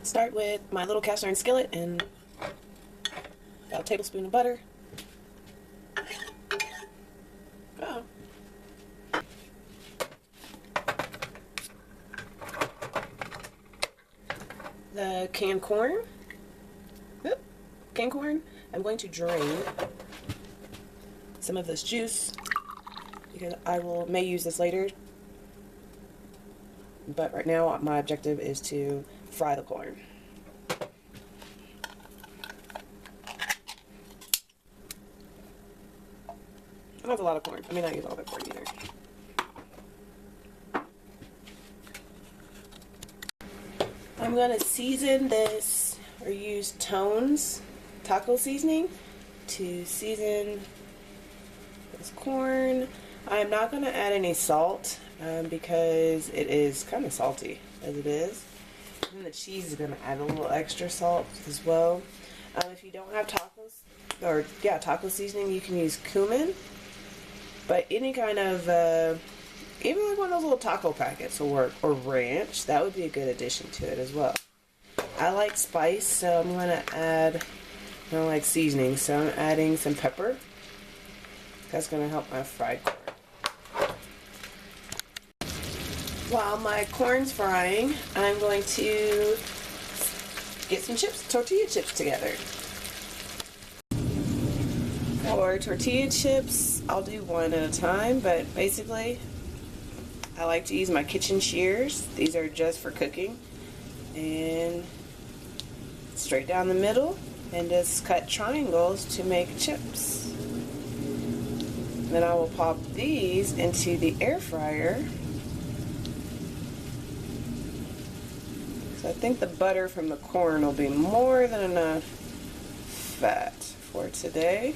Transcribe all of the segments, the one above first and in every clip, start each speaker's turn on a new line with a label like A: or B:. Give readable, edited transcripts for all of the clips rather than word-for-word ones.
A: Start with my little cast iron skillet and about a tablespoon of butter. Oh. The canned corn. Canned corn. I'm going to drain some of this juice because I may use this later. But right now my objective is to fry the corn. I don't have a lot of corn. I may not use all that corn either. I'm going to season this or use Tone's taco seasoning to season this corn. I'm not going to add any salt because it is kind of salty as it is. And the cheese is going to add a little extra salt as well. If you don't have taco seasoning, you can use cumin. But any kind of, even like one of those little taco packets will work, or ranch, that would be a good addition to it as well. I like spice, so I'm going to add, I don't like seasoning, so I'm adding some pepper. That's going to help my fried corn. While my corn's frying, I'm going to get some chips, tortilla chips together. For tortilla chips, I'll do one at a time, but basically, I like to use my kitchen shears. These are just for cooking. And straight down the middle, and just cut triangles to make chips. Then I will pop these into the air fryer. So I think the butter from the corn will be more than enough fat for today.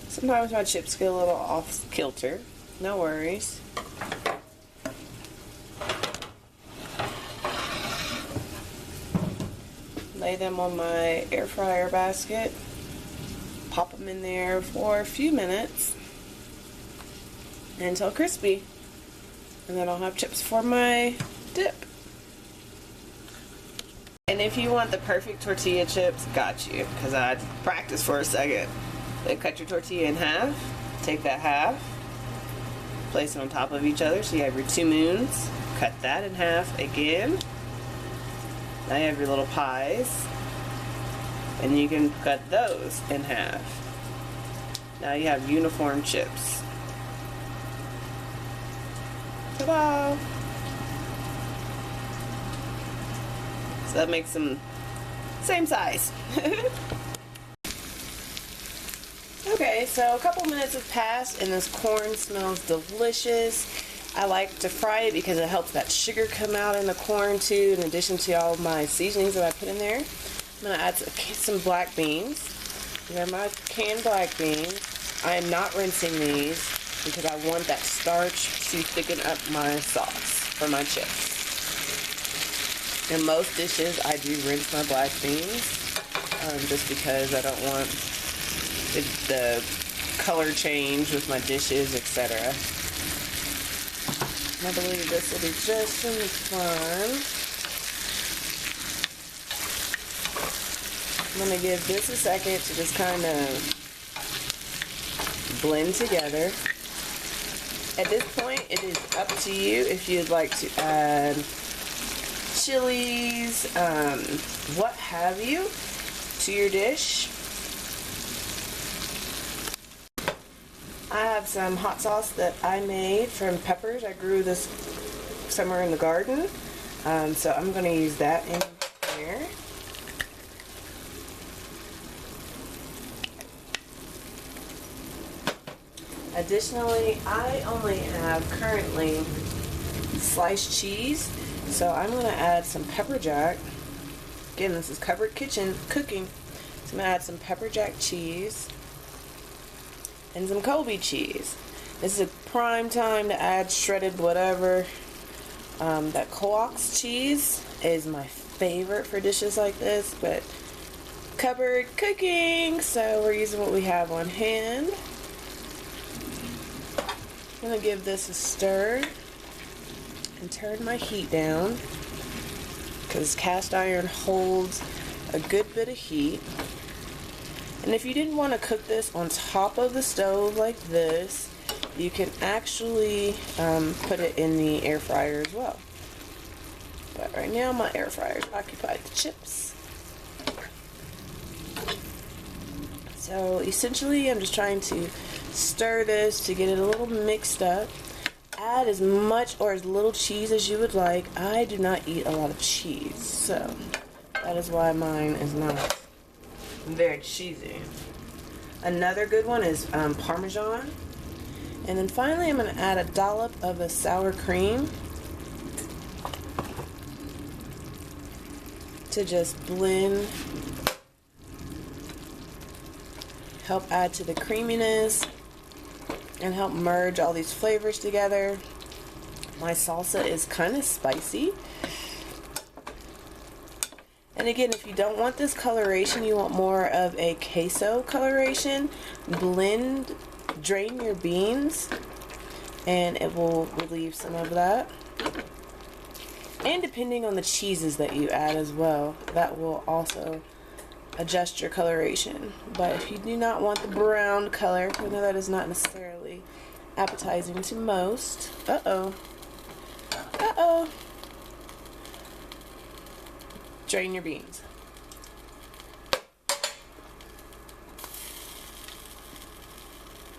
A: Sometimes my chips get a little off kilter. No worries. Lay them on my air fryer basket. Pop them in there for a few minutes until crispy. And then I'll have chips for my dip. And if you want the perfect tortilla chips, got you, because I practiced for a second. Then cut your tortilla in half, take that half, place it on top of each other so you have your two moons, cut that in half again. Now you have your little pies, and you can cut those in half. Now you have uniform chips. Ta-da! So that makes them same size. Okay, so a couple minutes have passed and this corn smells delicious. I like to fry it because it helps that sugar come out in the corn too, in addition to all my seasonings that I put in there. I'm going to add some black beans. These are my canned black beans. I am not rinsing these because I want that starch to thicken up my sauce for my chips. In most dishes, I do rinse my black beans just because I don't want the color change with my dishes, etc. I believe this will be just in fun. I'm going to give this a second to just kind of blend together. At this point, it is up to you if you'd like to add chilies, what have you, to your dish. I have some hot sauce that I made from peppers. I grew this somewhere in the garden, so I'm going to use that in here. Additionally, I only have currently sliced cheese, so I'm going to add some pepper jack. Again, this is covered kitchen cooking, so I'm going to add some pepper jack cheese and some Colby cheese. This is a prime time to add shredded whatever. That coax cheese is my favorite for dishes like this, but cupboard cooking, so we're using what we have on hand. I'm going to give this a stir and turn my heat down. because cast iron holds a good bit of heat. And if you didn't want to cook this on top of the stove like this, you can actually put it in the air fryer as well. But right now my air fryer is occupied with chips. So essentially I'm just trying to stir this to get it a little mixed up. Add as much or as little cheese as you would like. I do not eat a lot of cheese, so that is why mine is not very cheesy. Another good one is Parmesan. And then finally I'm going to add a dollop of a sour cream to just blend, help add to the creaminess, and help merge all these flavors together. My salsa is kind of spicy. And again, if you don't want this coloration, you want more of a queso coloration, drain your beans, and it will relieve some of that. And depending on the cheeses that you add as well, that will also adjust your coloration. But if you do not want the brown color, we know that is not necessarily appetizing to most. Drain your beans.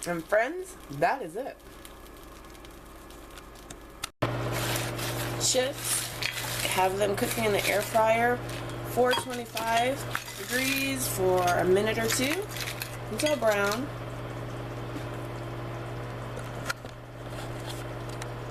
A: And friends, that is it. Chips, have them cooking in the air fryer, 425 degrees for a minute or two until brown.